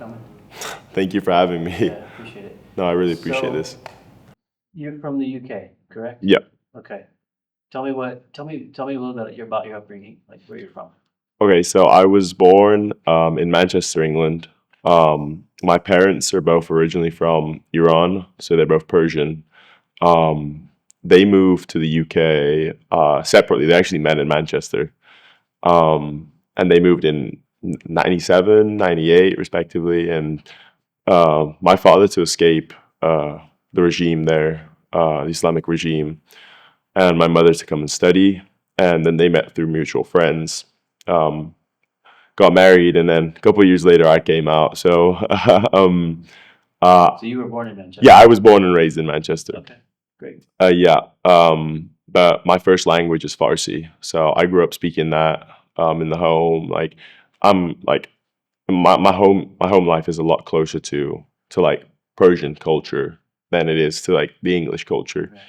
coming. Thank you for having Yeah, me. appreciate it. No, I really appreciate So this. you're from the UK, correct? Yeah. Okay. Tell me a little bit about your upbringing, like where you're from. Okay, so I was born in Manchester, England. My parents are both originally from Iran, so they're both Persian. Um, they moved to the UK separately. They actually met in Manchester. And they moved in 97, 98, respectively. And my father, to escape the regime there, the Islamic regime, and my mother to come and study. And then they met through mutual friends. Um, got married, and then a couple of years later, I came out. So, So you were born in Manchester. yeah, I was born and raised in Manchester. Okay, great. Yeah, but my first language is Farsi, so I grew up speaking that in the home. Like, I'm like my home life is a lot closer to like Persian culture than it is to like the English culture. Right.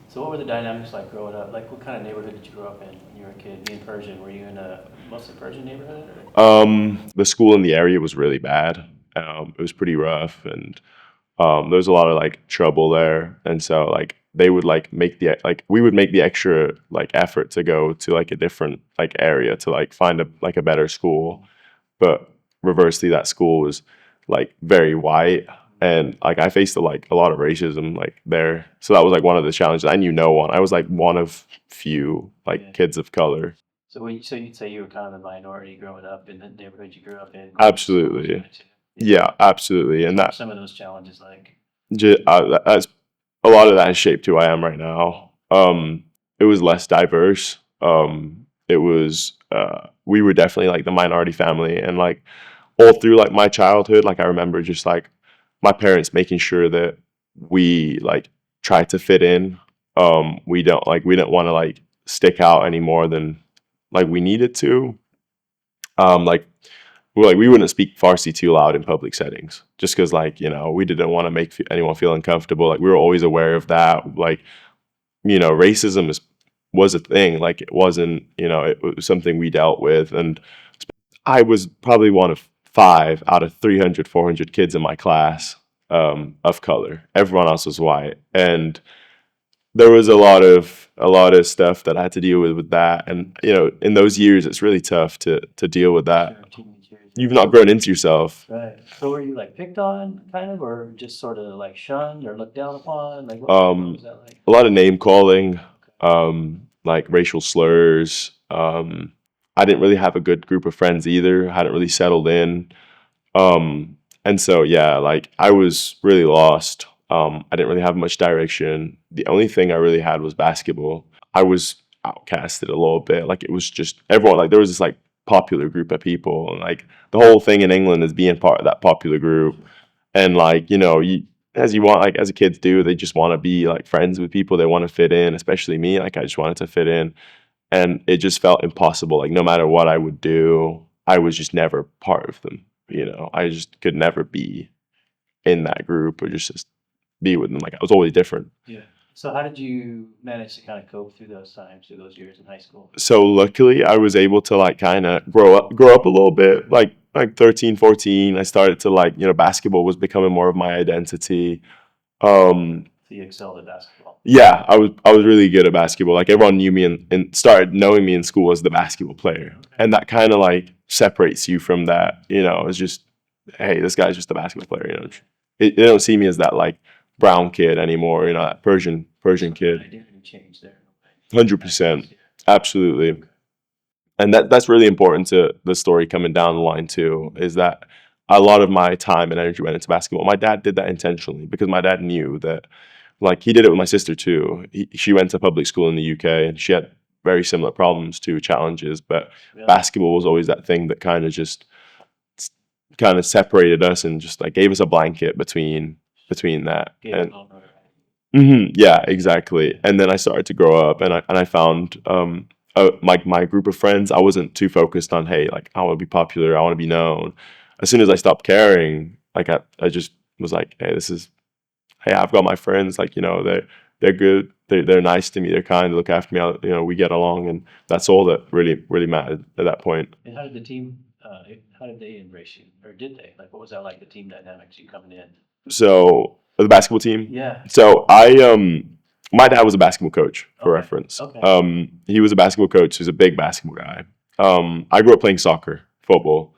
So what were the dynamics like growing up? Like what kind of neighborhood did you grow up in when you were a kid? Being Persian, were you in a mostly Persian neighborhood? Or? The school in the area was really bad. It was pretty rough, and there was a lot of like trouble there, and so like they would like make the like we would make the extra like effort to go to like a different like area to like find a like a better school, but reversely that school was like very white, and like I faced like a lot of racism like there, so that was like one of the challenges. I knew no one. I was like one of few Yeah. like kids of color. So you'd say you were kind of a minority growing up in the neighborhood you grew up in, going to schools you Absolutely, went to. Yeah. yeah, absolutely, and What were that some of those challenges like? that's a lot of that has shaped who I am right now. It was less diverse. It was we were definitely like the minority family, and like all through like my childhood, like I remember just like my parents making sure that we like tried to fit in. We didn't want to like stick out any more than like we needed to. Like we wouldn't speak Farsi too loud in public settings, just because like we didn't want to make anyone feel uncomfortable. Like we were always aware of that. Like racism was a thing. Like it wasn't it was something we dealt with, and I was probably one of five out of 300, 400 kids in my class of color. Everyone else was white, and there was a lot of stuff that I had to deal with that. And in those years, it's really tough to deal with that. Sure, teenage years, You've yeah. not grown into yourself. Right. So were you like picked on kind of, or just sort of like shunned or looked down upon? Like what was that like? A lot of name calling, Okay. like racial slurs. I didn't really have a good group of friends either. I hadn't really settled in. And so yeah, like I was really lost. I didn't really have much direction. The only thing I really had was basketball. I was outcasted a little bit. Like it was just everyone. Like there was this like popular group of people, and like the whole thing in England is being part of that popular group. And like you as you want like as kids do, they just want to be like friends with people. They want to fit in. Especially me. Like I just wanted to fit in, and it just felt impossible. Like no matter what I would do, I was just never part of them. I just could never be in that group or just be with them. Like I was always different. Yeah. So how did you manage to kind of cope through those times, through those years in high school? So luckily I was able to like kind of grow up a little bit. Like 13, 14, I started to like, basketball was becoming more of my identity. Um So you excelled at basketball. yeah, I was really good at basketball. Like everyone knew me and started knowing me in school as the basketball player. Okay. And that kind of like separates you from that, it's just, hey, this guy's just a basketball player, they don't see me as that like brown kid anymore, that Persian kid. Identity change there. 100%. Yeah. Absolutely. Okay. And that's really important to the story coming down the line too, is that a lot of my time and energy went into basketball. My dad did that intentionally because my dad knew that, like, he did it with my sister too. She went to public school in the UK, and she had very similar problems to challenges, but Really? basketball was always that thing that kind of separated us and just like gave us a blanket between that. Gave And it all notoriety. yeah, exactly. And then I started to grow up, and I found my group of friends. I wasn't too focused on, hey, like I want to be popular, I want to be known. As soon as I stopped caring, like I just was like, hey, I've got my friends. Like they're good. They're nice to me. They're kind. They look after me. We get along, and that's all that really mattered at that point. And how did the team how did they embrace you, or did they? Like, what was that like? The team dynamics, you coming in? So the basketball team. Yeah. So my dad was a basketball coach for Okay. reference. Okay. He was a basketball coach. He's a big basketball guy. I grew up playing soccer, football,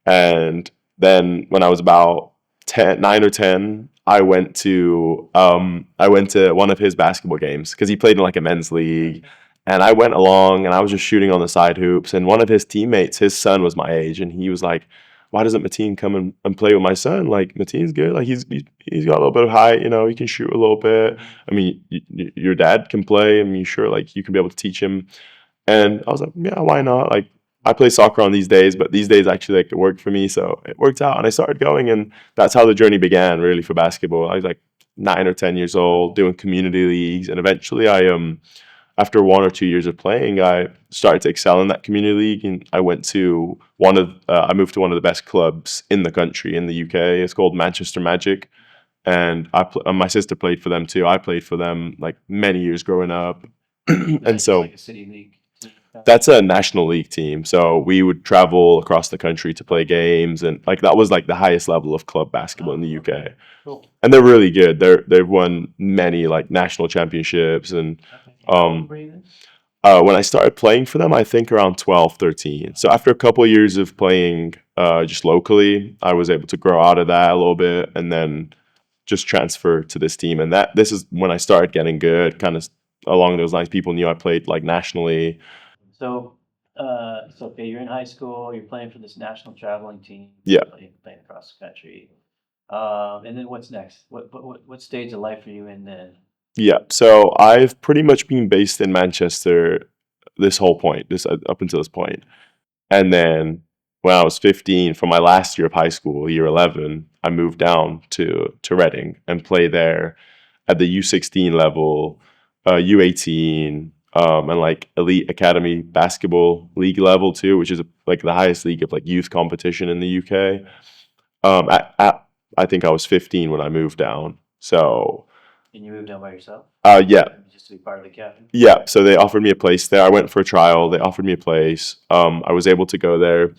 and then when I was about 9 or 10, I went to one of his basketball games because he played in like a men's league, and I went along and I was just shooting on the side hoops. And one of his teammates, his son was my age, and he was like, "Why doesn't Matin come and play with my son? Like Matin's good. Like he's got a little bit of height. You know, he can shoot a little bit. I mean, your dad can play. I mean, sure, like you can be able to teach him." And I was like, "Yeah, why not?" Like I play soccer on these days, but these days actually like it worked for me, so it worked out, and I started going, and that's how the journey began really for basketball. I was like 9 or 10 years old, doing community leagues, and eventually after 1 or 2 years of playing, I started to excel in that community league, and I moved to one of the best clubs in the country in the UK. It's called Manchester Magic, and my sister played for them too. I played for them like many years growing up, and so like a city league. that's a national league team. So we would travel across the country to play games, and like that was like the highest level of club basketball in the UK. Cool. And they're really good. They've won many like national championships. And when I started playing for them, I think around 12, 13. So after a couple of years of playing just locally, I was able to grow out of that a little bit, and then just transfer to this team. And this is when I started getting good, kind of along those lines. People knew I played like nationally. So okay, you're in high school, you're playing for this national traveling team. Yeah. Playing across the country. And then what's next? What stage of life are you in then? Yeah, so I've pretty much been based in Manchester this whole point, this up until this point. And then when I was 15, for my last year of high school, year 11, I moved down to Reading and play there at the U16 level, U18, and like elite academy basketball league level too, which is like the highest league of like youth competition in the UK. I think I was 15 when I moved down. So And you moved down by yourself? yeah, Just to be part of the captain? yeah. So they offered me a place there. I went for a trial. They offered me a place. I was able to go there.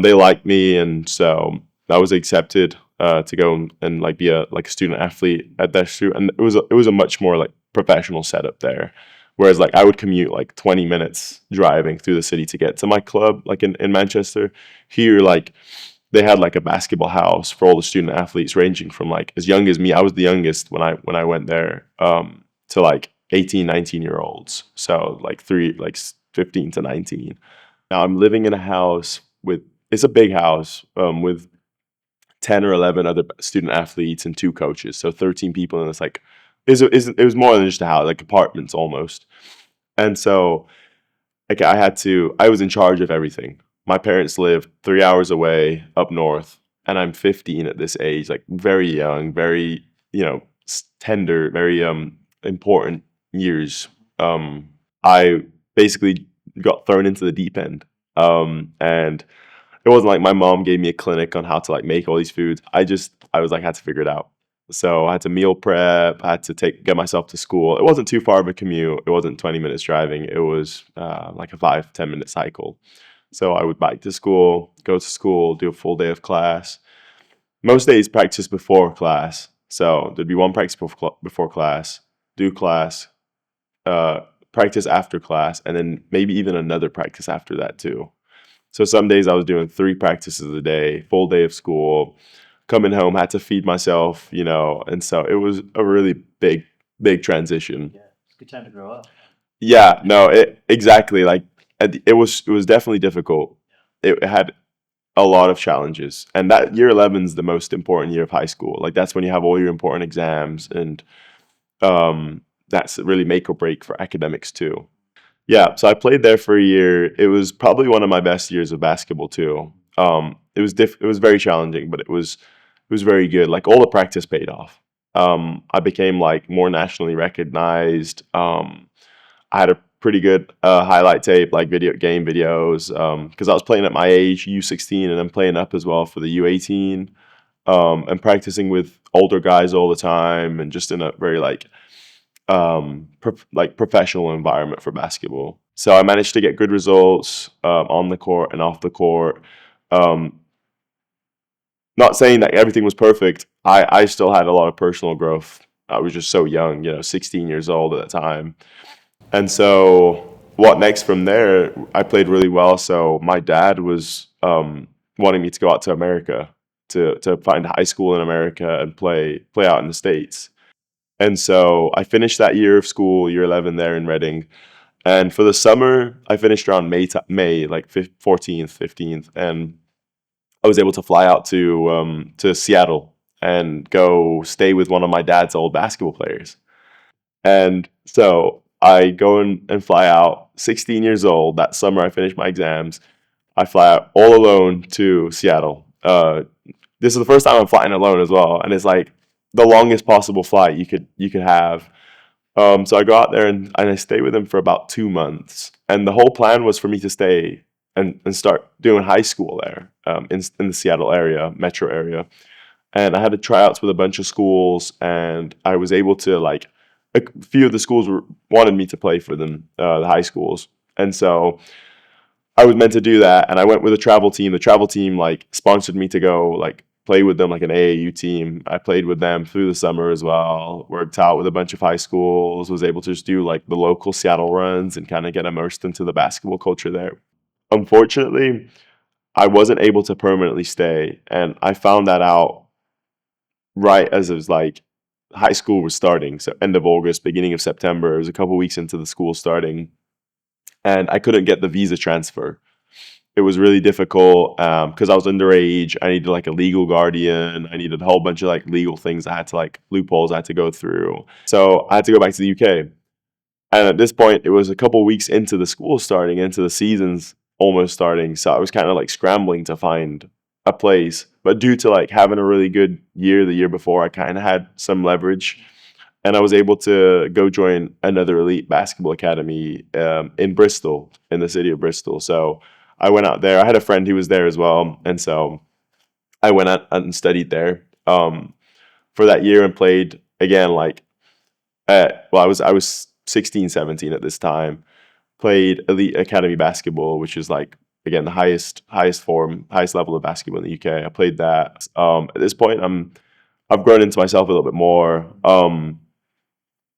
They liked me, and so I was accepted to go and like be a student athlete at their shoot. And it was a much more like professional setup there. Whereas like I would commute like 20 minutes driving through the city to get to my club, like in Manchester. Here, like they had like a basketball house for all the student athletes, ranging from like as young as me. I was the youngest when I went there, to like 18, 19 year olds. So like 15 to 19. Now I'm living in a house it's a big house, with 10 or 11 other student athletes and two coaches. So 13 people, and it's like, it was more than just a house, like apartments almost. And so like I was in charge of everything. My parents live 3 hours away up north, and I'm 15 at this age, like very young, very, tender, very important years. I basically got thrown into the deep end. And it wasn't like my mom gave me a clinic on how to like make all these foods. I was like, had to figure it out. So I had to meal prep. I had to get myself to school. It wasn't too far of a commute. It wasn't 20 minutes driving. It was like a 5-10 minute cycle. So I would bike to school, go to school, do a full day of class. Most days practice before class. So there'd be one practice before class, do class, practice after class, and then maybe even another practice after that too. So some days I was doing 3 practices a day, full day of school. Coming home, had to feed myself, and so it was a really big transition. Yeah, it's a good time to grow up. Yeah, no, exactly. Like it was definitely difficult. It had a lot of challenges, and that year 11 is the most important year of high school. Like that's when you have all your important exams, and that's really make or break for academics too. Yeah, so I played there for a year. It was probably one of my best years of basketball too. It was very challenging, but it was very good. Like all the practice paid off. I became like more nationally recognized. I had a pretty good highlight tape, like game videos, because I was playing at my age, U16, and then playing up as well for the U18, and practicing with older guys all the time, and just in a very professional environment for basketball. So I managed to get good results on the court and off the court. Um, Not saying that everything was perfect. I still had a lot of personal growth. I was just so young, 16 years old at the time. And so, what next from there? I played really well. So, my dad was wanting me to go out to America to find high school in America and play out in the States. And so, I finished that year of school, year 11 there in Reading. And for the summer, I finished around May like 14th, 15th, and I was able to fly out to Seattle and go stay with one of my dad's old basketball players. And so I go and fly out, 16 years old. That summer, I finished my exams. I fly out all alone to Seattle. This is the first time I'm flying alone as well, and it's like the longest possible flight you could have. So I go out there and I stay with him for about 2 months. And the whole plan was for me to stay and start doing high school there in the Seattle area, metro area. And I had to tryouts with a bunch of schools, and I was able to like a few of the schools wanted me to play for them, the high schools, and so I was meant to do that. And I went with a travel team. The travel team like sponsored me to go like play with them like an AAU team. I played with them through the summer as well. Worked out with a bunch of high schools. Was able to just do like the local Seattle runs and kind of get immersed into the basketball culture there. Unfortunately, I wasn't able to permanently stay, and I found that out right as it was like high school was starting. So end of August, beginning of September. It was a couple weeks into the school starting, and I couldn't get the visa transfer. It was really difficult because I was underage. I needed like a legal guardian. I needed a whole bunch of like legal things. I had to like loopholes I had to go through. So I had to go back to the UK. And at this point, it was a couple weeks into the school starting, into the seasons almost starting. So I was kind of like scrambling to find a place. But due to like having a really good year the year before, I kind of had some leverage. And I was able to go join another elite basketball academy in Bristol, in the city of Bristol. So I went out there. I had a friend who was there as well. And so I went out and studied there for that year and played again, like, I was 16, 17 at this time. Played elite academy basketball, which is like again the highest form, highest level of basketball in the UK. I played that. At this point, I've grown into myself a little bit more.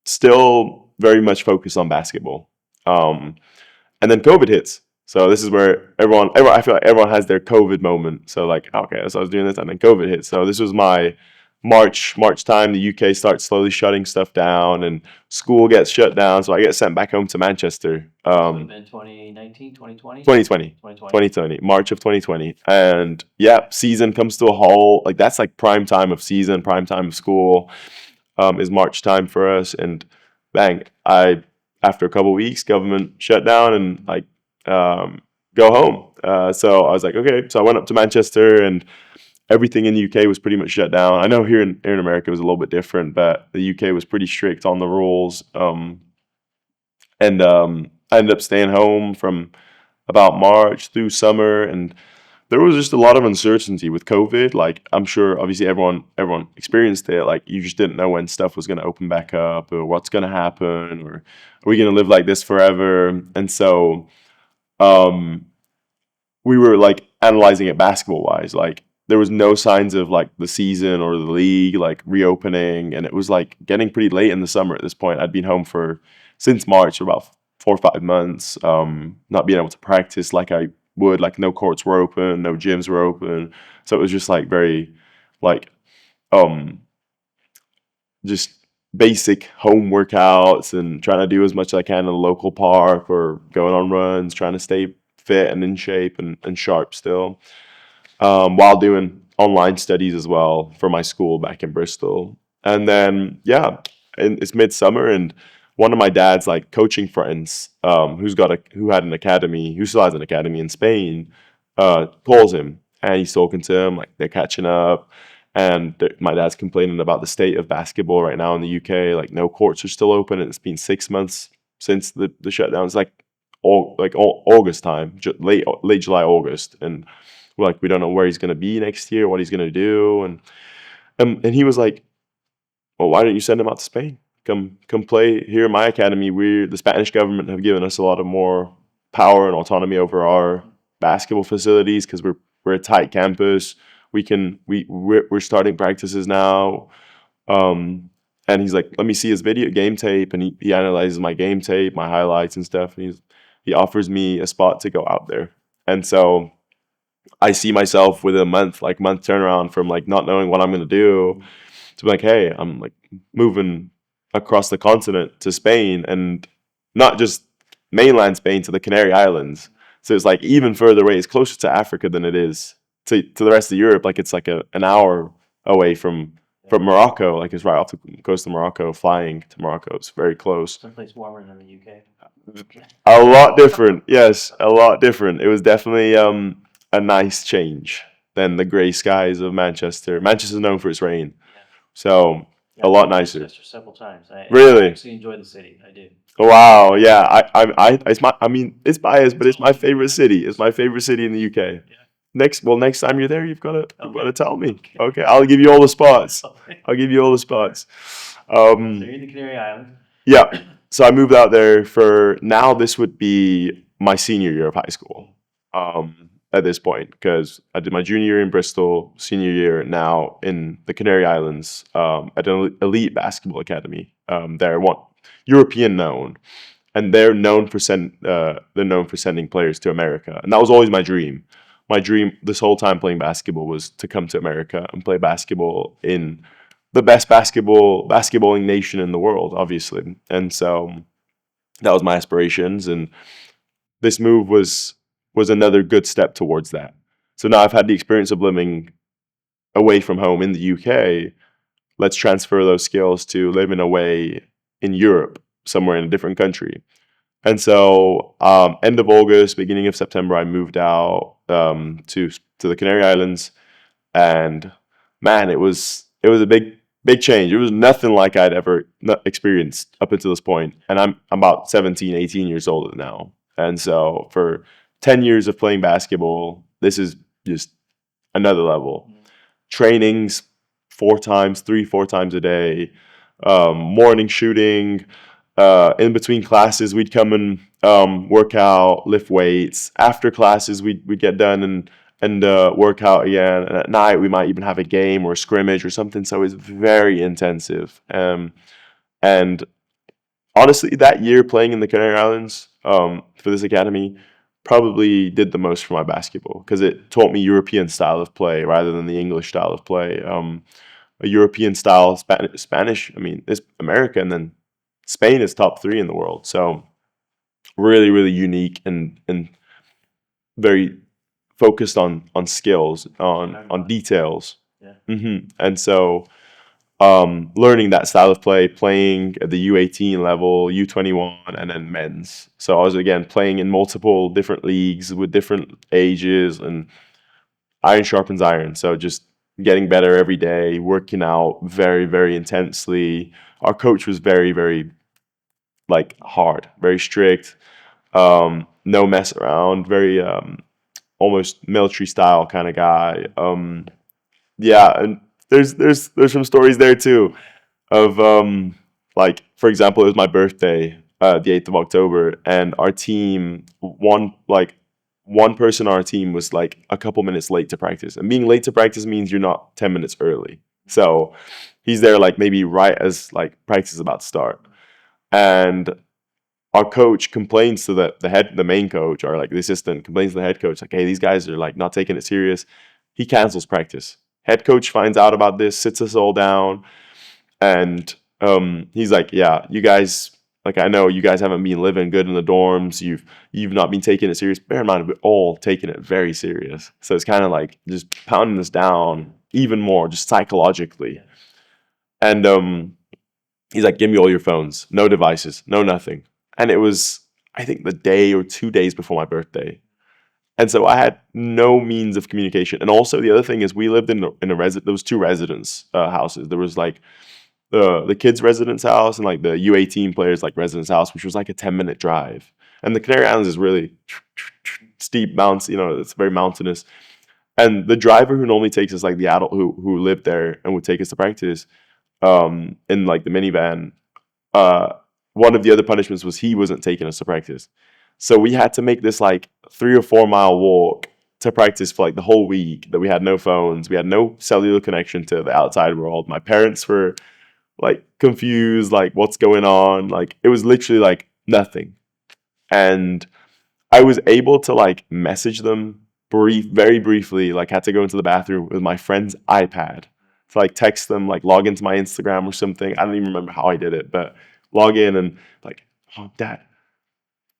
Still very much focused on basketball. And then COVID hits. So this is where everyone, I feel like everyone has their COVID moment. So like, okay, so I was doing this, and then COVID hit. So this was my March time. The UK starts slowly shutting stuff down, and school gets shut down. So I get sent back home to Manchester. So it been 2019, 2020? 2020, 2020. 2020, March of 2020, and yeah, season comes to a halt. Like that's like prime time of season, prime time of school. Is March time for us, and bang, I after a couple weeks, government shut down, and like go home. So I was like, okay. So I went up to Manchester, and everything in the UK was pretty much shut down. I know here in America it was a little bit different, but the UK was pretty strict on the rules. And I ended up staying home from about March through summer, and there was just a lot of uncertainty with COVID. Like I'm sure, obviously, everyone experienced it. Like you just didn't know when stuff was going to open back up, or what's going to happen, or are we going to live like this forever? And so um, we were like analyzing it basketball wise. Like there was no signs of like the season or the league like reopening, and it was like getting pretty late in the summer at this point. I'd been home for since March for about 4 or 5 months, not being able to practice like I would. Like no courts were open, no gyms were open, so it was just like very like um just basic home workouts and trying to do as much as I can in the local park or going on runs, trying to stay fit and in shape and sharp still, while doing online studies as well for my school back in Bristol. And then, yeah, and it's midsummer, and one of my dad's like coaching friends, who had an academy, who still has an academy in Spain, calls him, and he's talking to him like they're catching up. And my dad's complaining about the state of basketball right now in the UK. Like no courts are still open, and it's been 6 months since the shutdown. It's like all August time, late July, August, and we're like we don't know where he's gonna be next year, what he's gonna do, and he was like, well, why don't you send him out to Spain? Come play here in my academy. The Spanish government have given us a lot of more power and autonomy over our basketball facilities because we're we're a tight campus. We're starting practices now. And he's like, let me see his video game tape, and he analyzes my game tape, my highlights and stuff. And he offers me a spot to go out there. And so I see myself with a month turnaround from like not knowing what I'm gonna do to be like, hey, I'm like moving across the continent to Spain, and not just mainland Spain, to the Canary Islands. So it's like even further away. It's closer to Africa than it is to the rest of Europe. Like it's like an hour away from Morocco. Like it's right off the coast of Morocco. Flying to Morocco, it's very close. Someplace warmer than the UK. A lot different. Yes, a lot different. It was definitely a nice change than the grey skies of Manchester. Manchester's known for its rain, so Yeah, a I've lot been to nicer. Manchester several times. I Really? actually enjoy the city. I do. Wow. Yeah. I mean, it's biased, but it's my favorite city. It's my favorite city in the UK. Yeah. Next time you're there, you've got to tell me. Okay. Okay, I'll give you all the spots. I'll give you all the spots. So you're in the Canary Islands. Yeah. So I moved out there for now. This would be my senior year of high school. At this point, because I did my junior year in Bristol, senior year now in the Canary Islands, at an elite basketball academy. They're one European known, and they're known for sending players to America, and that was always my dream. My dream this whole time playing basketball was to come to America and play basketball in the best basketballing nation in the world, obviously. And so that was my aspirations, and this move was another good step towards that. So now I've had the experience of living away from home in the UK. Let's transfer those skills to living away in Europe, somewhere in a different country. And so, end of August, beginning of September, I moved out to the Canary Islands, and man, it was a big change. It was nothing like I'd ever experienced up until this point, and I'm about 17, 18 years old now. And so, for 10 years of playing basketball, this is just another level. Trainings 4 times a day, morning shooting. In between classes, we'd come and work out, lift weights. After classes, we'd get done and work out again. And at night, we might even have a game or a scrimmage or something. So it's very intensive. And honestly, that year playing in the Canary Islands for this academy probably did the most for my basketball, because it taught me European style of play rather than the English style of play. A European style Spanish. I mean, it's America, and then Spain is top 3 in the world. So really, really unique and very focused on skills, on details. Yeah. And so learning that style of play, playing at the U18 level, U21, and then men's. So I was again playing in multiple different leagues with different ages, and iron sharpens iron. So just getting better every day, working out very, very intensely. Our coach was very, very like hard, very strict, no mess around, very almost military style kind of guy. Yeah, and there's some stories there too of like, for example, it was my birthday, the 8th of October, and our team, one person on our team was like a couple minutes late to practice. And being late to practice means you're not 10 minutes early. So he's there like maybe right as like practice is about to start. And our coach complains to the main coach, or like the assistant complains to the head coach, like, hey, these guys are like not taking it serious. He cancels practice. Head coach finds out about this, sits us all down, and he's like, yeah, you guys, like, I know you guys haven't been living good in the dorms. You've not been taking it serious. Bear in mind, we're all taking it very serious. So it's kind of like just pounding us down even more, just psychologically. And he's like, give me all your phones, no devices, no nothing. And it was, I think, the day or 2 days before my birthday. And so I had no means of communication. And also the other thing is, we lived in there was 2 residence houses. There was like the kids' residence house and like the U18 players like residence house, which was like a 10-minute drive. And the Canary Islands is really steep mounts, it's very mountainous. And the driver who normally takes us, like the adult who lived there and would take us to practice, in like the minivan, one of the other punishments was he wasn't taking us to practice. So we had to make this like 3 or 4 mile walk to practice for like the whole week. That we had no phones, we had no cellular connection to the outside world. My parents were like confused, like what's going on. Like it was literally like nothing. And I was able to like message them very briefly. Like had to go into the bathroom with my friend's iPad to like text them, like log into my Instagram or something. I don't even remember how I did it, but log in and like, oh, Dad,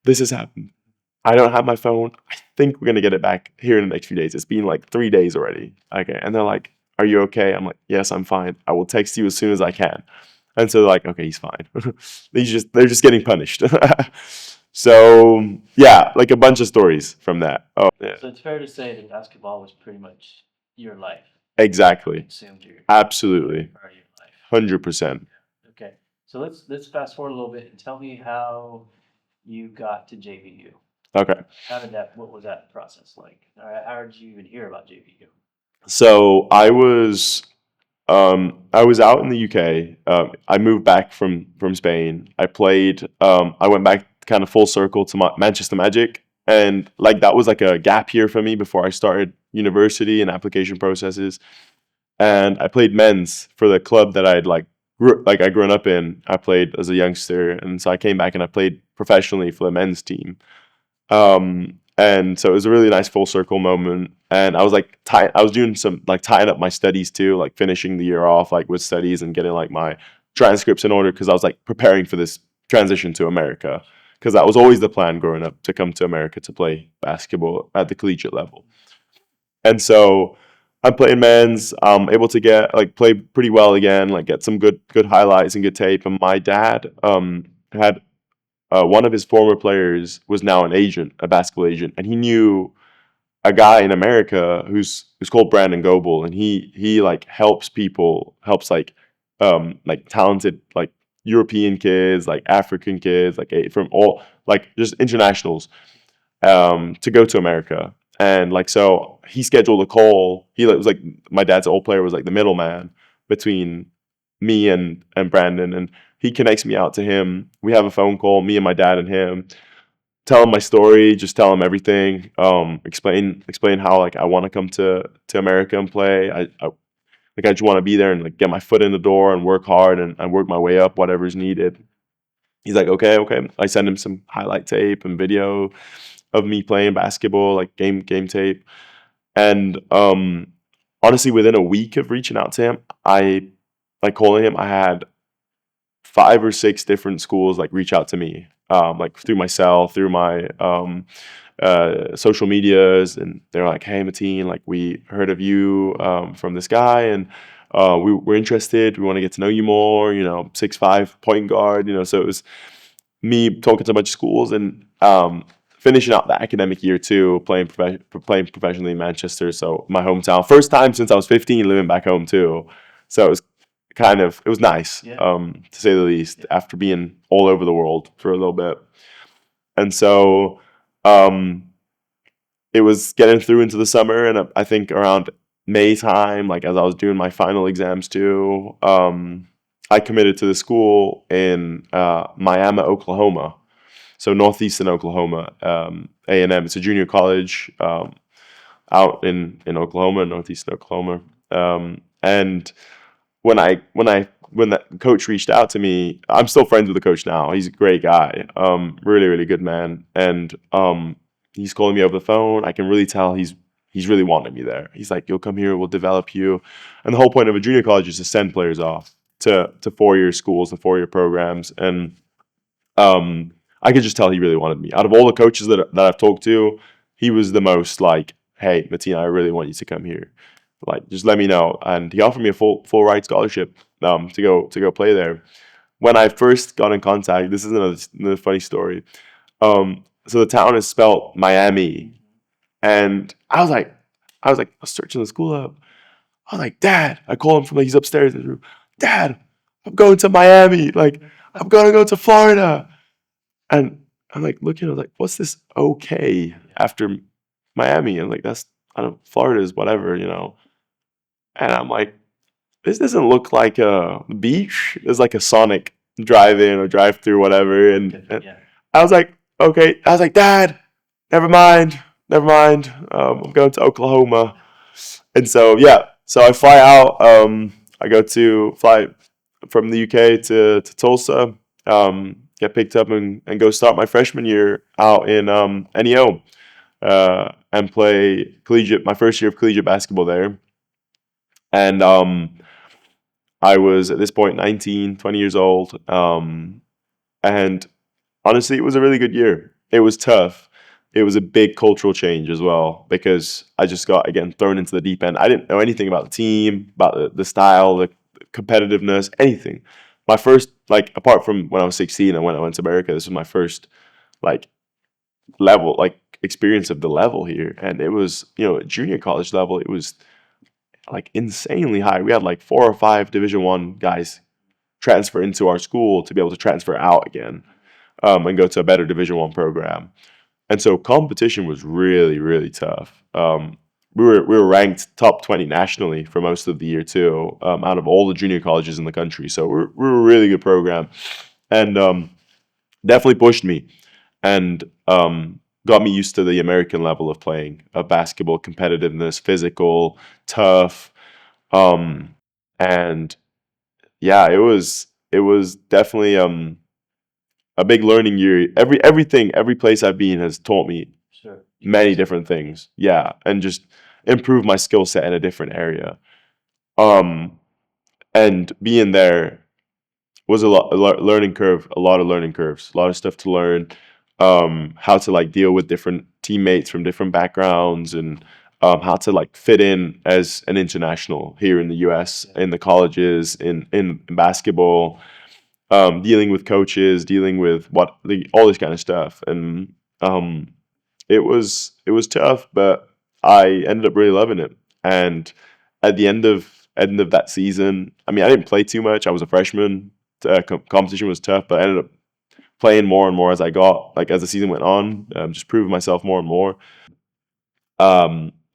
this has happened. I don't have my phone. I think we're gonna get it back here in the next few days. It's been like 3 days already. Okay, and they're like, "Are you okay?" I'm like, "Yes, I'm fine. I will text you as soon as I can." And so they're like, "Okay, he's fine." They're just getting punished. So yeah, like a bunch of stories from that. Oh yeah, So it's fair to say that basketball was pretty much your life. exactly, Consumed your absolutely, part of your life. 100%. Okay. So let's fast forward a little bit and tell me how you got to JVU. Okay, How did that? What was that process like? How did you even hear about JVU? so I was out in the UK. I moved back from Spain. I played. I went back kind of full circle to Manchester Magic, and like that was like a gap year for me before I started university and application processes. And I played men's for the club that I'd I grown up in. I played as a youngster, and so I came back and I played professionally for the men's team. And so it was a really nice full circle moment. And I was like, I was doing some like tying up my studies too, like finishing the year off like with studies and getting like my transcripts in order because I was like preparing for this transition to America because that was always the plan growing up to come to America to play basketball at the collegiate level. And so I'm playing men's, able to get like play pretty well again, like get some good highlights and good tape. And my dad had one of his former players was now an agent, a basketball agent, and he knew a guy in America who's called Brandon Goebel, and he like helps people, helps like talented like European kids, like African kids, like from all like just internationals, to go to America. And like so he scheduled a call. He was like my dad's old player was like the middleman between me and Brandon, and he connects me out to him. We have a phone call, me and my dad and him. Tell him my story, just tell him everything. Explain how like I want to come to America and play. I just want to be there and like get my foot in the door and work hard and work my way up, whatever's needed. He's like, okay, okay. I send him some highlight tape and video of me playing basketball, like game tape. And honestly, within a week of reaching out to him, I like calling him. I had 5 or 6 different schools like reach out to me, like through my cell, through my social medias, and they're like, "Hey, Matin, like we heard of you from this guy, and we're interested. We want to get to know you more. 6'5" point guard. So it was me talking to a bunch of schools and finishing out the academic year too, playing professionally in Manchester, so my hometown. First time since I was 15 living back home too. So it was nice, Yeah. to say the least, after being all over the world for a little bit. And so it was getting through into the summer, and I think around May time, like as I was doing my final exams too, I committed to the school in Miami, Oklahoma. So northeastern Oklahoma, A&M. It's a junior college out in Oklahoma, northeastern Oklahoma. And when that coach reached out to me, I'm still friends with the coach now. He's a great guy, really really good man, and he's calling me over the phone. I can really tell he's really wanted me there. He's like, "You'll come here, we'll develop you," and the whole point of a junior college is to send players off to 4-year schools, the 4-year programs, and I could just tell he really wanted me. Out of all the coaches that I've talked to, he was the most like, "Hey, Matina, I really want you to come here. Like, just let me know." And he offered me a full ride scholarship to go play there. When I first got in contact, this is another funny story. So the town is spelled Miami, and I was searching the school up. I was like, "Dad," I call him from like he's upstairs in his room. "Dad, I'm going to Miami. Like, I'm gonna go to Florida." And I'm like looking, I was like, "What's this okay after Miami?" And like, I don't, Florida is whatever. And I'm like, this doesn't look like a beach. It's like a Sonic drive-in or drive-through, whatever. And Yeah. I was like, okay. I was like, "Dad, never mind. never mind. I'm going to Oklahoma. And so, yeah, so I fly out. I go to fly from the UK to Tulsa, get picked up and go start my freshman year out in NEO and play collegiate, my first year of collegiate basketball there. And I was at this point 19, 20 years old. And honestly, it was a really good year. It was tough. It was a big cultural change as well because I just got, again, thrown into the deep end. I didn't know anything about the team, about the style, the competitiveness, anything. My first, like, apart from when I was 16 and when I went to America, this was my first, like, level, like, experience of the level here. And it was, at junior college level, it was, like, insanely high. We had, like, 4 or 5 Division I guys transfer into our school to be able to transfer out again and go to a better Division I program. And so competition was really, really tough. We were ranked top 20 nationally for most of the year too, out of all the junior colleges in the country. So we're a really good program, and definitely pushed me and got me used to the American level of playing, of basketball competitiveness, physical, tough, and yeah, it was definitely a big learning year. Every place I've been has taught me Sure. many different things. Yeah, and just improve my skill set in a different area. Um, and being there was a learning curve, a lot of learning curves, a lot of stuff to learn. How to like deal with different teammates from different backgrounds, and how to like fit in as an international here in the U.S. in the colleges in basketball. Dealing with coaches, dealing with all this kind of stuff, and it was tough, but I ended up really loving it. And at the end of that season, I mean, I didn't play too much. I was a freshman. Competition was tough, but I ended up playing more and more as the season went on, just proving myself more and more.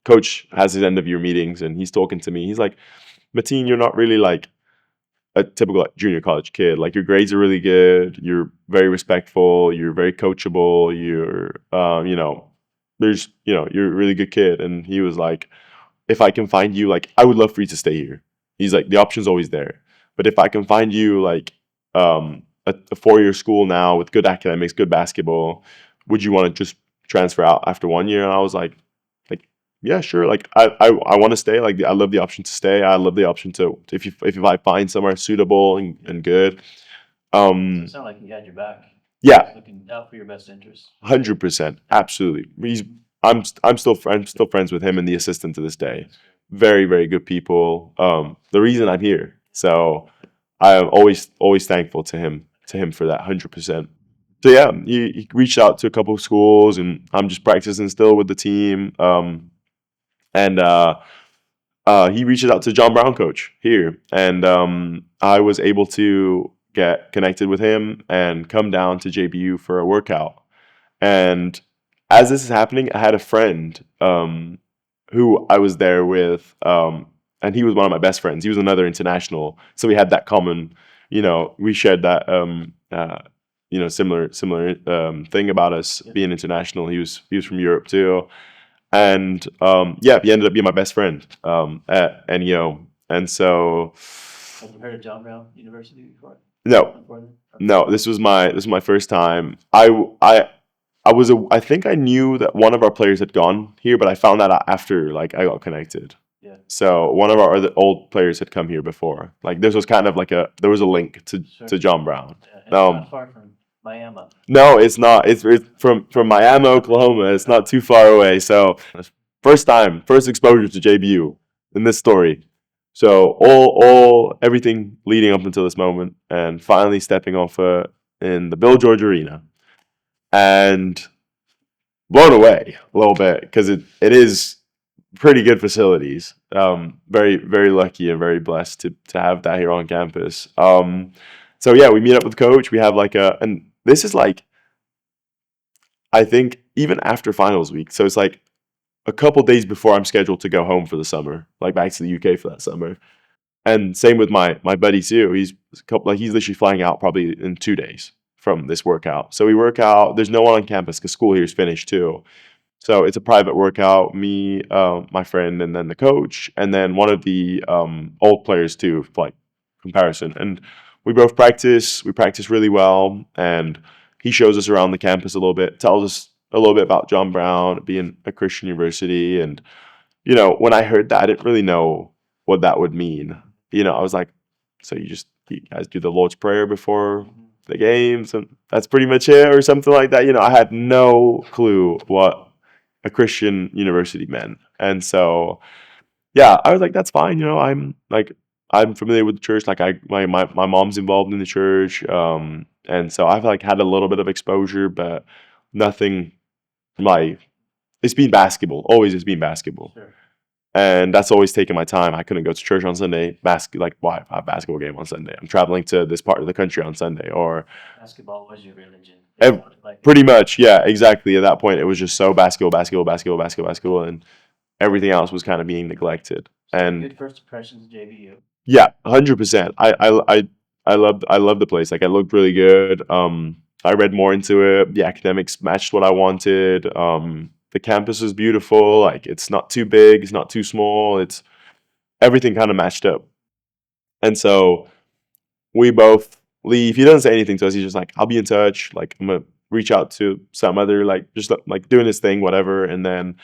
Coach has his end of year meetings, and he's talking to me. He's like, "Matin, you're not really like a typical like, junior college kid. Like your grades are really good. You're very respectful. You're very coachable. You're a really good kid." And he was like, "If I can find you, like, I would love for you to stay here." He's like, "The option's always there, but if I can find you like a 4-year school now with good academics, good basketball, would you want to just transfer out after 1 year?" And I was like, yeah, sure. Like I want to stay. Like I love the option to stay. I love the option to if I find somewhere suitable and good. So Um, it sounded like he had your back. yeah, Looking out for your best interests. 100%, absolutely. I'm still friends with him and the assistant to this day. Very very good people. The reason I'm here. So I am always thankful to him for that 100%. So yeah, he reached out to a couple of schools, and I'm just practicing still with the team. And he reaches out to John Brown coach here, and I was able to get connected with him and come down to JBU for a workout. And as this is happening, I had a friend who I was there with, and he was one of my best friends. He was another international, so we had that common, we shared that, similar thing about us being international. He was from Europe too, and yeah, he ended up being my best friend at NEO. And so, Have you heard of John Brown University before? no, Before then? no, this was my first time. I think I knew that one of our players had gone here, but I found that out after like I got connected. Yeah. So one of our other old players had come here before. Like this was kind of like there was a link to Sure. John Brown. Yeah, and it's Um, not far from Miami. No, it's not. It's from Miami, Oklahoma. It's not too far away. So first exposure to JBU in this story. So everything leading up until this moment, and finally stepping off in the Bill George Arena, and blown away a little bit because it is pretty good facilities. Very very lucky and very blessed to have that here on campus. So yeah, we meet up with coach. We have and this is like I think even after finals week. So it's like a couple days before I'm scheduled to go home for the summer, like back to the UK for that summer. And same with my buddy too. He's literally flying out probably in 2 days from this workout. So we work out. There's no one on campus because school here is finished too. So it's a private workout. Me, my friend, and then the coach, and then one of the old players too, like comparison. And we both practice. We practice really well, and he shows us around the campus a little bit, tells us a little bit about John Brown being a Christian university. And when I heard that, I didn't really know what that would mean. I was like, so you guys do the Lord's Prayer before the games, and that's pretty much it, or something like that. I had no clue what a Christian university meant. And so, yeah, I was like, that's fine. I'm familiar with the church. Like my mom's involved in the church. And so I've like had a little bit of exposure, but nothing like it's been basketball. Always it's been basketball. Sure. And that's always taken my time. I couldn't go to church on Sunday. Why I have a basketball game on Sunday? I'm traveling to this part of the country on Sunday, or Basketball was your religion. pretty much, yeah, exactly. At that point, it was just so basketball, basketball, basketball, basketball, basketball, and everything else was kind of being neglected. And good first impressions of JVU. yeah, 100%. I love the place. Like, it looked really good. I read more into it. The academics matched what I wanted. The campus is beautiful. Like, it's not too big. It's not too small. It's everything kind of matched up. And so we both leave. He doesn't say anything to us. He's just like, I'll be in touch. Like, I'm gonna reach out to some other like just like doing his thing, whatever. And then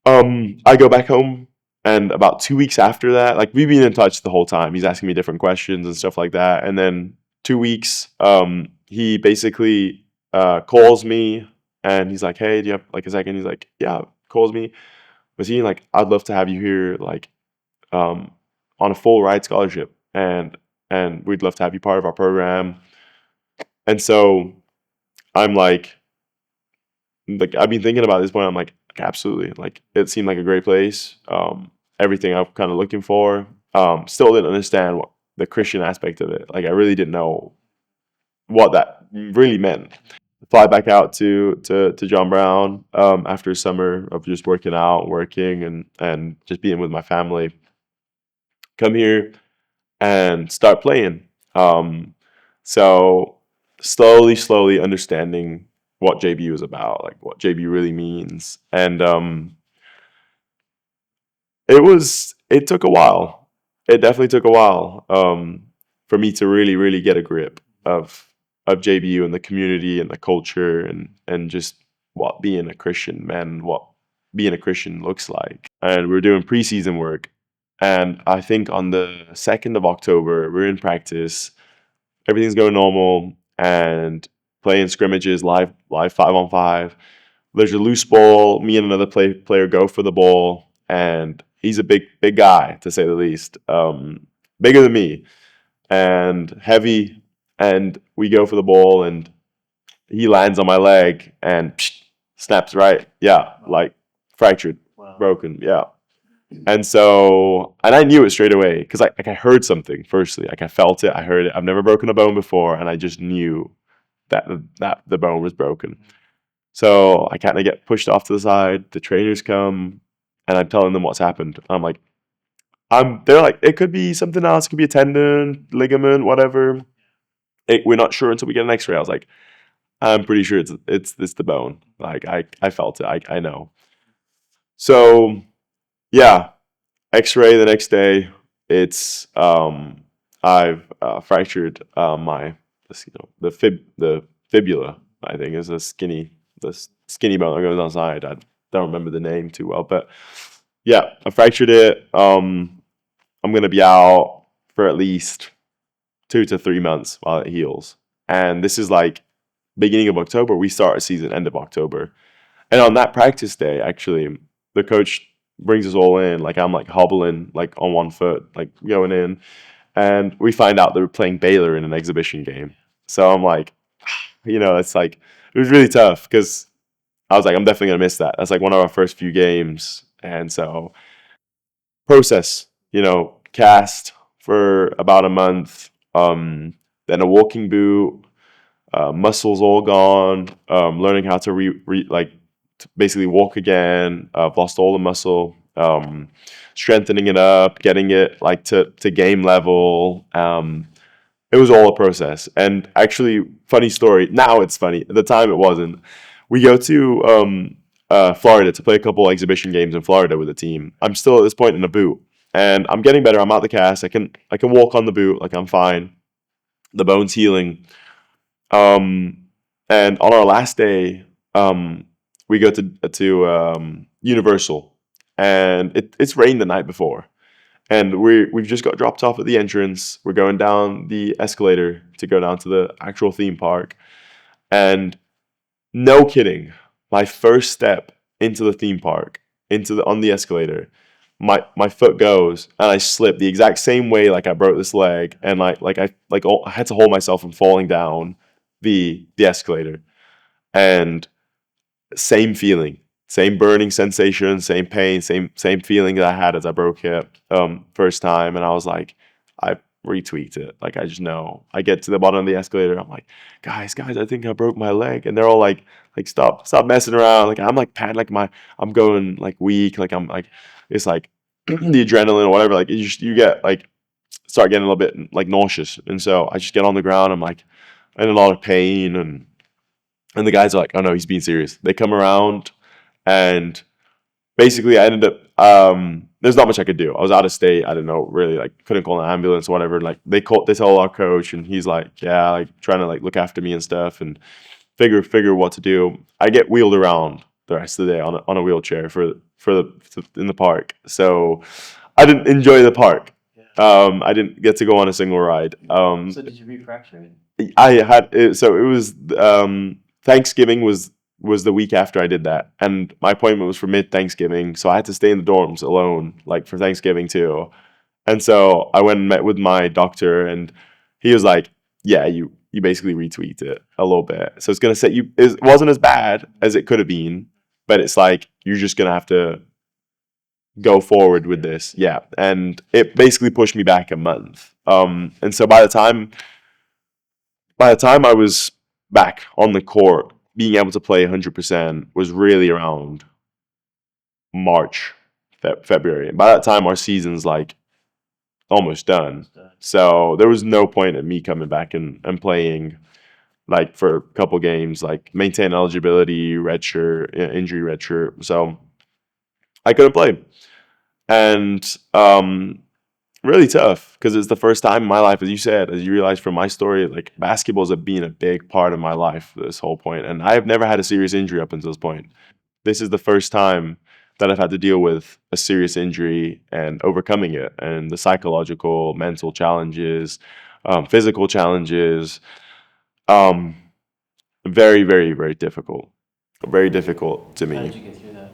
I go back home, and about 2 weeks after that, like we've been in touch the whole time. He's asking me different questions and stuff like that. And then 2 weeks, he basically calls me and he's like, "Hey, do you have like a second?" He's like, "Yeah." Calls me. Was he like, "I'd love to have you here, like, on a full ride scholarship, and we'd love to have you part of our program." And so I'm like I've been thinking about this point. I'm like, absolutely. Like, it seemed like a great place. Everything I'm kind of looking for. Still didn't understand what the Christian aspect of it. Like, I really didn't know what that really meant. Fly back out to John Brown after a summer of just working out, working, and just being with my family. Come here and start playing. So slowly understanding what JBU is about, like what JBU really means. And it took a while. It definitely took a while for me to really get a grip of JBU and the community and the culture and just what being a Christian man, what being a Christian looks like. And we're doing preseason work. And I think on the 2nd of October, we're in practice. Everything's going normal and playing scrimmages live 5-on-5. There's a loose ball. Me and another player go for the ball, and he's a big guy, to say the least. Bigger than me and heavy. And we go for the ball, and he lands on my leg and snaps right. Yeah, like fractured, broken. Yeah. And so, and I knew it straight away because I heard something. Firstly, like I felt it, I heard it. I've never broken a bone before, and I just knew that the bone was broken. So I kind of get pushed off to the side. The trainers come, and I'm telling them what's happened. I'm like, they're like, it could be something else. It could be a tendon, ligament, whatever. We're not sure until we get an X-ray. I was like, I'm pretty sure it's the bone. Like I felt it. I know. So yeah, X-ray the next day. It's I've fractured the fibula. I think is the skinny bone that goes on the side. I don't remember the name too well, but yeah, I fractured it. I'm gonna be out for at least 2 to 3 months while it heals. And this is like beginning of October. We start a season end of October, and on that practice day, actually, the coach brings us all in. Like, I'm like hobbling like on one foot, like going in, and we find out they were playing Baylor in an exhibition game. So I'm like, it's like it was really tough because I was like, I'm definitely gonna miss that. That's like one of our first few games, and so process, cast for about a month, then a walking boot, muscles all gone, learning how to basically walk again. I've lost all the muscle, strengthening it up, getting it like to game level. It was all a process. And actually, funny story. Now it's funny. At the time, it wasn't. We go to Florida to play a couple exhibition games in Florida with the team. I'm still at this point in a boot, and I'm getting better. I'm out the cast. I can walk on the boot. Like I'm fine. The bone's healing. Um, and on our last day, we go to Universal, and it's rained the night before, and we've just got dropped off at the entrance. We're going down the escalator to go down to the actual theme park, and no kidding, my first step into the theme park, on the escalator, my foot goes and I slip the exact same way like I broke this leg, and I had to hold myself from falling down the escalator, and same feeling, same burning sensation, same pain, same feeling that I had as I broke it first time, and I was like, I retweaked it. Like I just know. I get to the bottom of the escalator, I'm like, guys, I think I broke my leg, and they're all like stop messing around. Like I'm like I'm going like weak, like I'm like it's like the adrenaline or whatever. Like you get like start getting a little bit like nauseous, and so I just get on the ground. I'm like in a lot of pain, and the guys are like, oh no, he's being serious. They come around, and basically I ended up there's not much I could do. I was out of state. I didn't know really, like couldn't call an ambulance or whatever. Like they tell our coach, and he's like, yeah, like trying to like look after me and stuff and figure what to do. I get wheeled around the rest of the day on a wheelchair in the park. So I didn't enjoy the park. Yeah. I didn't get to go on a single ride. So did you refracture it? I had it, so it was Thanksgiving was the week after I did that, and my appointment was for mid Thanksgiving, so I had to stay in the dorms alone, like for Thanksgiving too. And so I went and met with my doctor, and he was like, "Yeah, you basically retweaked it a little bit, so it's gonna set you. It wasn't as bad as it could have been, but it's like you're just gonna have to go forward with this, yeah." And it basically pushed me back a month. And so by the time I was back on the court, being able to play 100% was really around March, February. And by that time, our season's like almost done. So there was no point in me coming back and playing like for a couple games, like maintain eligibility, redshirt, injury redshirt. So I couldn't play. And really tough because it's the first time in my life, as you said, as you realize from my story, like basketball's been a big part of my life this whole point, and I have never had a serious injury up until this point. This is the first time that I've had to deal with a serious injury and overcoming it, and the psychological, mental challenges, physical challenges. Um, very, very, very difficult to How me. did you get through that?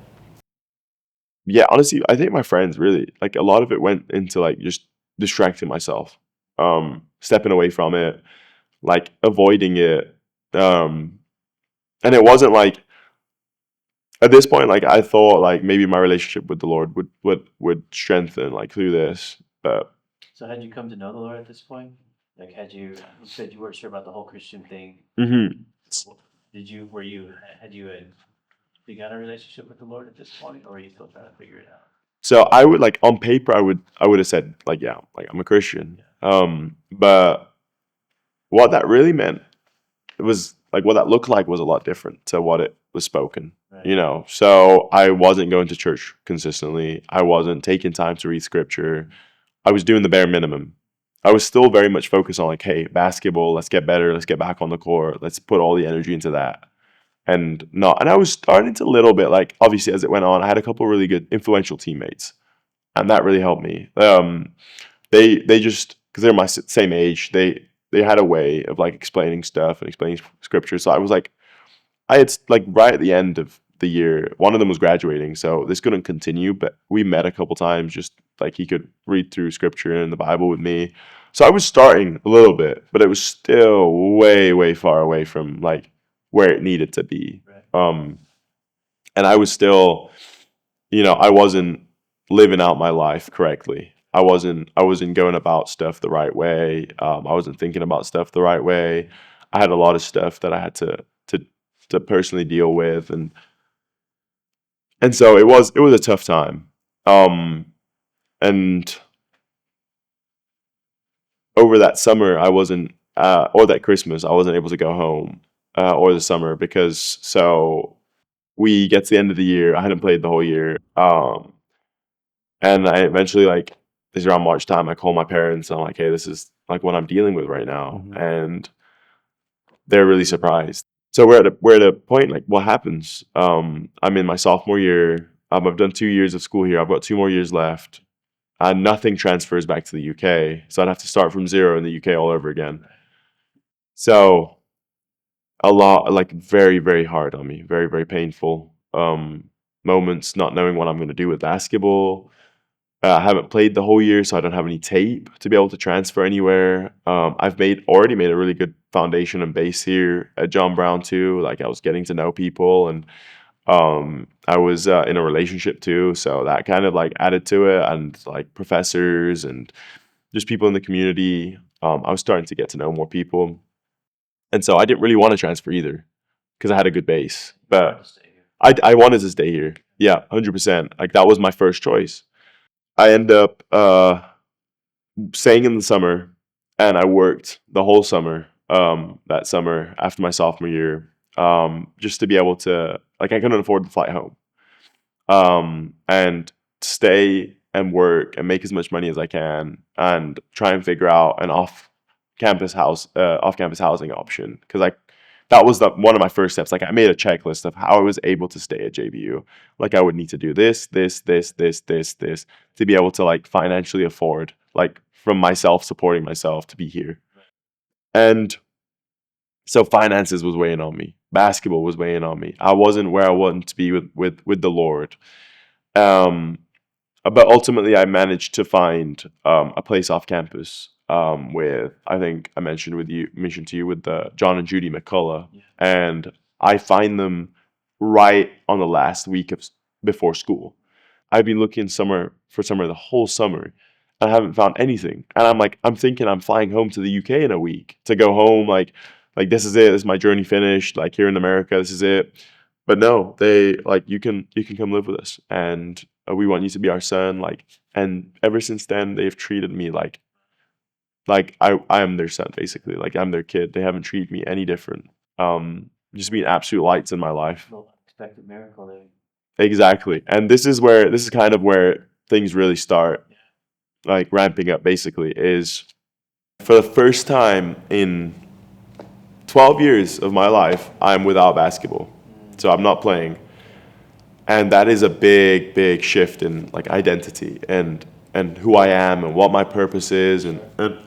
Yeah, honestly, I think my friends really like a lot of it went into like just distracting myself, stepping away from it, like avoiding it. Um, and it wasn't like at this point, like I thought like maybe my relationship with the Lord would strengthen like through this. But So had you come to know the Lord at this point? Like you said you weren't sure about the whole Christian thing. mhm. Did you, were you, had you begun a relationship with the Lord at this point, or are you still trying to figure it out? So I would like on paper I would have said like yeah, like I'm a Christian. But what that really meant, it was like what that looked like was a lot different to what it was spoken. Right. You know, so I wasn't going to church consistently. I wasn't taking time to read scripture. I was doing the bare minimum. I was still very much focused on like, hey, basketball, let's get better, let's get back on the court, let's put all the energy into that. And I was starting to little bit like obviously as it went on, I had a couple really good influential teammates, and that really helped me. They just because they're my same age, they had a way of like explaining stuff and explaining scripture. So I was like, I had like right at the end of the year, one of them was graduating, so this couldn't continue. But we met a couple times, just like he could read through scripture and the Bible with me. So I was starting a little bit, but it was still way, way far away from like where it needed to be. Right. And I was still, I wasn't living out my life correctly. I wasn't going about stuff the right way. I wasn't thinking about stuff the right way. I had a lot of stuff that I had to personally deal with, and so it was a tough time. And over that summer, I wasn't or that Christmas, I wasn't able to go home, or the summer because so we get to the end of the year. I hadn't played the whole year. And I eventually, like, this is around March time, I call my parents. And I'm like, hey, this is like what I'm dealing with right now. And they're really surprised. So we're at a point, like, what happens? I'm in my sophomore year. I've done 2 years of school here. I've got 2 more years left. And nothing transfers back to the UK. So I'd have to start from zero in the UK all over again. So a lot, like, very, very hard on me. Very, very painful moments, not knowing what I'm going to do with basketball. I haven't played the whole year, so I don't have any tape to be able to transfer anywhere. I've already made a really good foundation and base here at John Brown too. Like, I was getting to know people, and I was in a relationship too, so that kind of like added to it, and like professors and just people in the community. I was starting to get to know more people, and so I didn't really want to transfer either because I had a good base, but I wanted to stay here. Yeah, 100%. Like, that was my first choice. I end up staying in the summer, and I worked the whole summer that summer after my sophomore year, just to be able to, like, I couldn't afford the flight home, and stay and work and make as much money as I can and try and figure out an off campus housing option, because that was one of my first steps. Like, I made a checklist of how I was able to stay at JBU. Like, I would need to do this, this, this, this, this, this to be able to, like, financially afford, like, from myself supporting myself to be here. And so finances was weighing on me. Basketball was weighing on me. I wasn't where I wanted to be with the Lord. But ultimately, I managed to find a place off campus with, I think I mentioned to you with the John and Judy McCullough, and I find them right on the last week before school. I've been looking for somewhere the whole summer, and I haven't found anything. And I'm thinking I'm flying home to the UK in a week to go home. Like, this is it. This is my journey finished. Like, here in America, this is it. But no, they like, you can come live with us, and we want you to be our son. Like, and ever since then, they've treated me like I am their son, basically. Like, I'm their kid. They haven't treated me any different. Just being absolute lights in my life. Unexpected miracle there. Exactly. And this is kind of where things really start, like, ramping up, basically, is for the first time in 12 years of my life, I'm without basketball. So I'm not playing. And that is a big, big shift in, like, identity and who I am and what my purpose is, and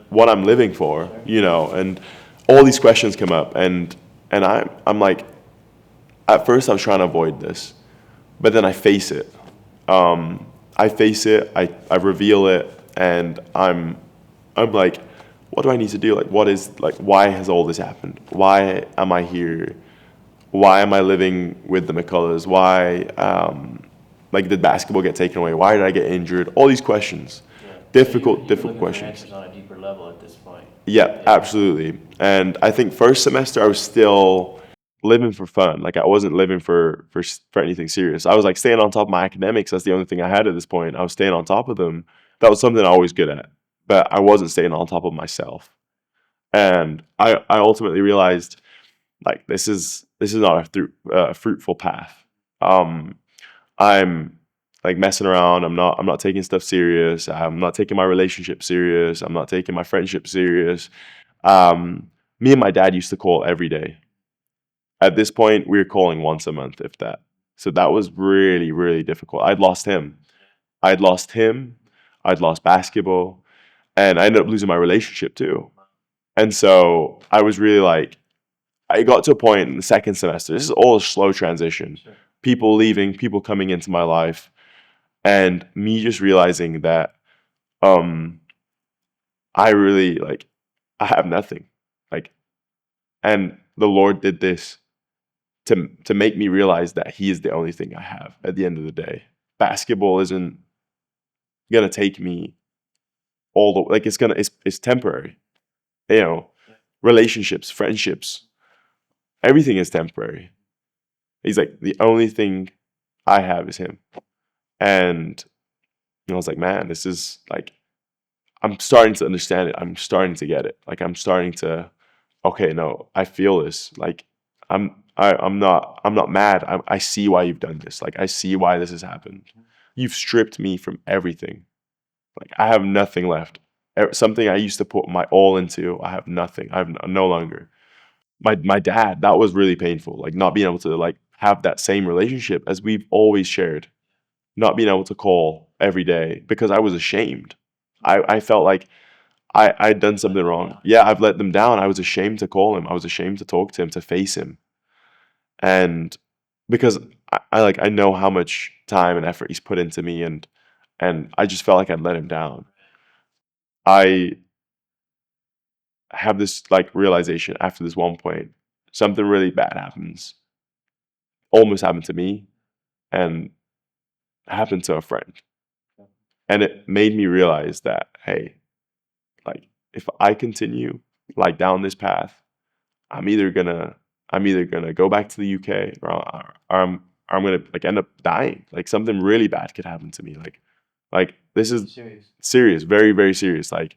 what I'm living for, and all these questions come up, and I'm like, at first I was trying to avoid this, but then I face it. I reveal it, and I'm like, what do I need to do? Like, why has all this happened? Why am I here? Why am I living with the McCulloughs? Why, did basketball get taken away? Why did I get injured? All these questions. Yeah. Difficult You're looking questions. for answers on a deeper level at this point. Yeah, absolutely. And I think first semester I was still living for fun. Like, I wasn't living for anything serious. I was, like, staying on top of my academics. That's the only thing I had at this point. I was staying on top of them. That was something I was good at. But I wasn't staying on top of myself. And I ultimately realized, like, this is not a fruitful path. I'm, like, messing around. I'm not taking stuff serious. I'm not taking my relationship serious. I'm not taking my friendship serious. Me and my dad used to call every day. At this point, we were calling once a month, if that. So that was really, really difficult. I'd lost him. I'd lost basketball, and I ended up losing my relationship too. And so I was really, like, I got to a point in the second semester. This is all a slow transition. Sure. People leaving, people coming into my life, and me just realizing that I really, like, I have nothing. Like, and the Lord did this to make me realize that He is the only thing I have at the end of the day. Basketball isn't gonna take me all the, like, it's temporary. Relationships, friendships, everything is temporary. He's like, the only thing I have is Him. And I was like, man, this is, like, I'm starting to understand it. I'm starting to get it. Like, I'm starting to, okay, no, I feel this. Like, I'm not mad. I see why you've done this. Like, I see why this has happened. You've stripped me from everything. Like, I have nothing left. Something I used to put my all into, I have nothing. I have no longer. My dad, that was really painful. Like, not being able to like have that same relationship as we've always shared. Not being able to call every day because I was ashamed. I felt like I'd done something wrong. Yeah, I've let them down. I was ashamed to call him. I was ashamed to talk to him, to face him. And because I know how much time and effort he's put into me, and I just felt like I'd let him down. I have this like realization after this one point, something really bad happens. Almost happened to me and happened to a friend. And it made me realize that, hey, like, if I continue like down this path, I'm either gonna go back to the UK, or I'm gonna like end up dying. Like, something really bad could happen to me. Like this is Serious. serious, very, very serious. Like,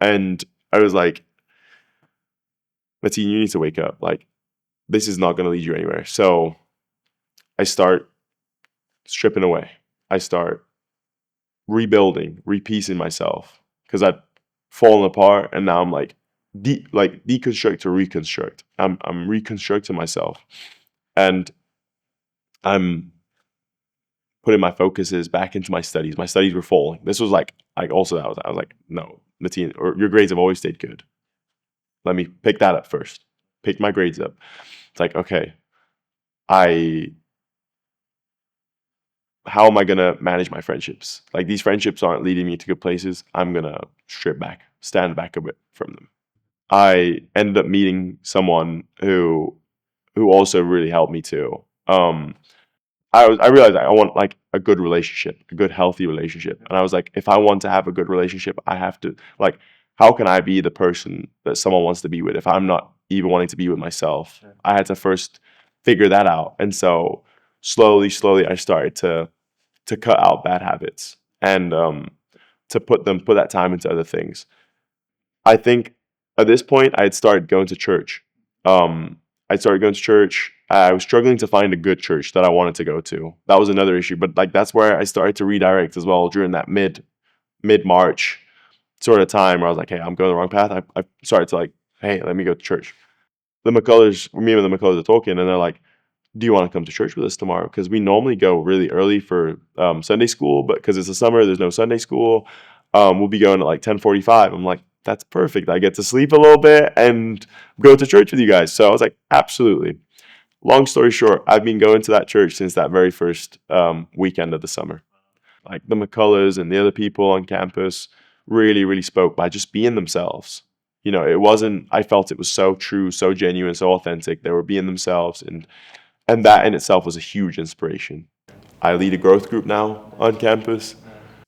and I was like, Matin, you need to wake up. Like, this is not gonna lead you anywhere. So I start stripping away. I start rebuilding, repiecing myself because I'd fallen apart, and now I'm like deconstruct to reconstruct. I'm reconstructing myself, and I'm putting my focuses back into my studies. My studies were falling. This was like also I was like, no, Matin, or your grades have always stayed good. Let me pick that up first. Pick my grades up. It's like, okay, how am I gonna manage my friendships? Like, these friendships aren't leading me to good places. I'm gonna strip back, stand back a bit from them. I ended up meeting someone who also really helped me too. I realized I want like a good relationship, a good healthy relationship, and I was like, if I want to have a good relationship, I have to like, how can I be the person that someone wants to be with if I'm not even wanting to be with myself? Sure. I had to first figure that out, and so slowly, I started to cut out bad habits and to put that time into other things. I think at this point I had started going to church. I started going to church. I was struggling to find a good church that I wanted to go to. That was another issue, but like, that's where I started to redirect as well during that mid March sort of time where I was like, hey, I'm going the wrong path. I started to like, hey, let me go to church. Me and the McCullers are talking, and they're like, do you want to come to church with us tomorrow? Because we normally go really early for Sunday school, but because it's the summer, there's no Sunday school. We'll be going at like 10:45. I'm like, that's perfect. I get to sleep a little bit and go to church with you guys. So I was like, absolutely. Long story short, I've been going to that church since that very first weekend of the summer. Like, the McCullers and the other people on campus really, really spoke by just being themselves. You know, it wasn't, I felt it was so true, so genuine, so authentic. They were being themselves, and that in itself was a huge inspiration. I lead a growth group now on campus.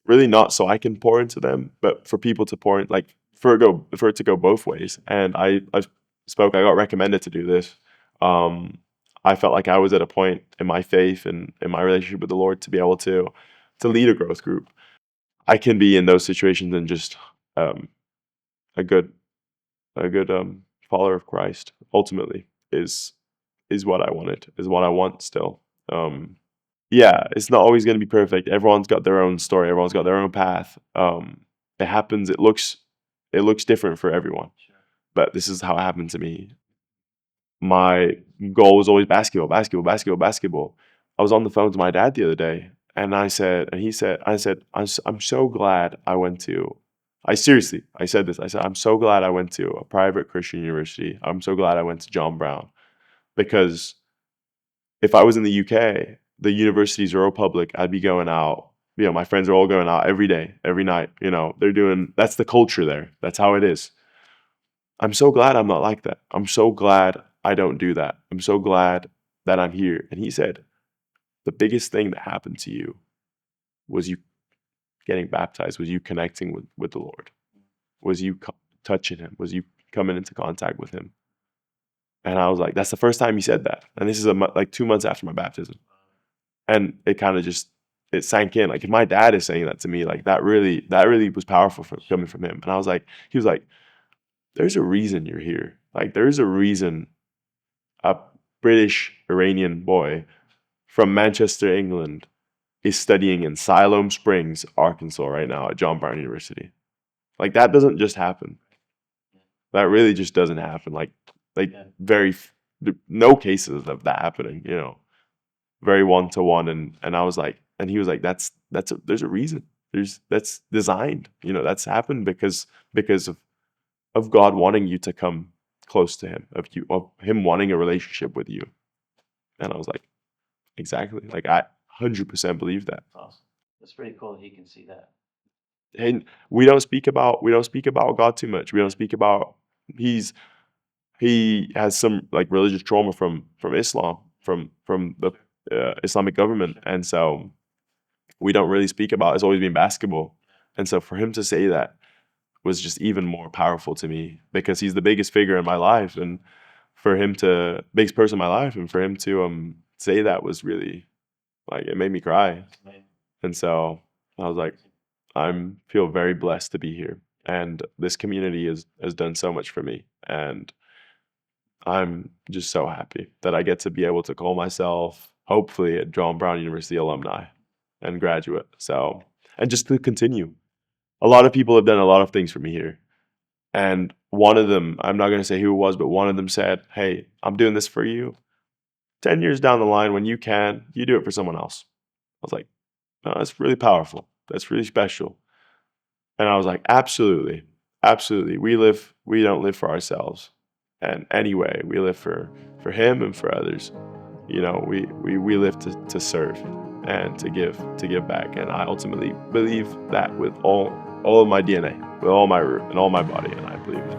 Really not so I can pour into them, but for people to pour in, like, for it to go both ways. And I got recommended to do this. I felt like I was at a point in my faith and in my relationship with the Lord to be able to lead a growth group. I can be in those situations and just um, a good follower of Christ. Ultimately, is what I wanted, is what I want still. Yeah, it's not always going to be perfect. Everyone's got their own story. Everyone's got their own path. It happens. It looks different for everyone, Sure. but this is how it happened to me. My goal was always basketball, basketball, basketball, basketball. I was on the phone to my dad the other day, and I said, I'm so glad I went to. I said this. I said, I'm so glad I went to a private Christian university. I'm so glad I went to John Brown, because if I was in the UK, the universities are all public. I'd be going out. You know, my friends are all going out every day, every night. You know, that's the culture there. That's how it is. I'm so glad I'm not like that. I'm so glad I don't do that. I'm so glad that I'm here. And he said, the biggest thing that happened to you was you getting baptized, was you connecting with the Lord, was you touching him, was you coming into contact with him. And I was like, that's the first time he said that. And this is like 2 months after my baptism. And it kind of just, it sank in. Like, if my dad is saying that to me, like, that really was powerful coming from him. And I was like, he was like, there's a reason you're here. Like, there's a reason British Iranian boy from Manchester, England, is studying in Siloam Springs, Arkansas right now at John Brown University. Like that doesn't just happen. That really just doesn't happen. Like Yeah. no cases of that happening, you know. Very one to one, and I was like, and he was like, there's a reason. That's designed, you know, that's happened because of God wanting you to come close to him, of him wanting a relationship with you. And I was like, exactly. Like I 100% believe that. Awesome. It's pretty cool that he can see that. And we don't speak about God too much. We don't speak about he has some like religious trauma from Islam, from the Islamic government, and so we don't really speak about. It's always been basketball, and so for him to say that was just even more powerful to me because he's the biggest figure in my life, and biggest person in my life, and for him to say that was really like it made me cry, and so I was like, feel very blessed to be here, and this community has done so much for me, and I'm just so happy that I get to be able to call myself, hopefully, a John Brown University alumni and graduate. So, and just to continue. A lot of people have done a lot of things for me here. And one of them, I'm not going to say who it was, but one of them said, hey, I'm doing this for you. 10 years down the line, when you do it for someone else. I was like, oh, that's really powerful. That's really special. And I was like, absolutely. Absolutely. We don't live for ourselves. And anyway, we live for him and for others. You know, we live to serve and to give back. And I ultimately believe that with all of my DNA, with all my root and all my body, and I believe it.